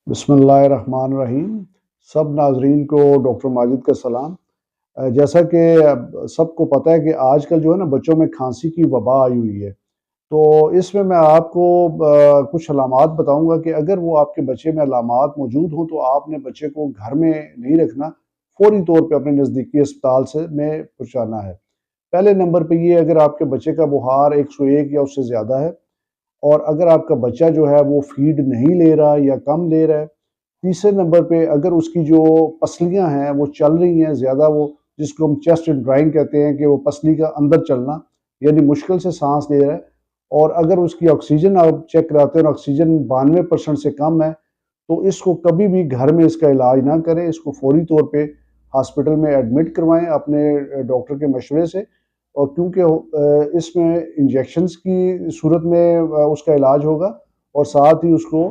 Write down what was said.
बिस्मिल्लाहिर्रहमानिर्रहीम। सब नाज़रीन को डॉक्टर माजिद का सलाम। जैसा कि सबको पता है कि आजकल जो है ना बच्चों में खांसी की वबा आई हुई है। तो इसमें मैं आपको कुछ अलामात बताऊँगा कि अगर वो आपके बच्चे में अलामात मौजूद हों तो आपने बच्चे को घर में नहीं रखना, फ़ौरी तौर पे अपने नज़दीकी अस्पताल से में पहुँचाना है। पहले नंबर पे ये अगर आपके बच्चे का बुखार 101 या उससे ज़्यादा है और अगर आपका बच्चा जो है वो फ़ीड नहीं ले रहा या कम ले रहा है। तीसरे नंबर पे अगर उसकी जो पसलियाँ हैं वो चल रही हैं ज़्यादा, वो जिसको हम चेस्ट ड्राइंग कहते हैं कि वो पसली का अंदर चलना, यानी मुश्किल से साँस ले रहा है। और अगर उसकी ऑक्सीजन आप चेक कराते हैं और ऑक्सीजन 92% से कम है, तो इसको कभी भी घर में इसका इलाज ना करें, इसको फ़ौरी तौर पे हॉस्पिटल में एडमिट करवाएँ अपने डॉक्टर के मशवरे से। और क्योंकि इसमें इंजेक्शंस की सूरत में उसका इलाज होगा और साथ ही उसको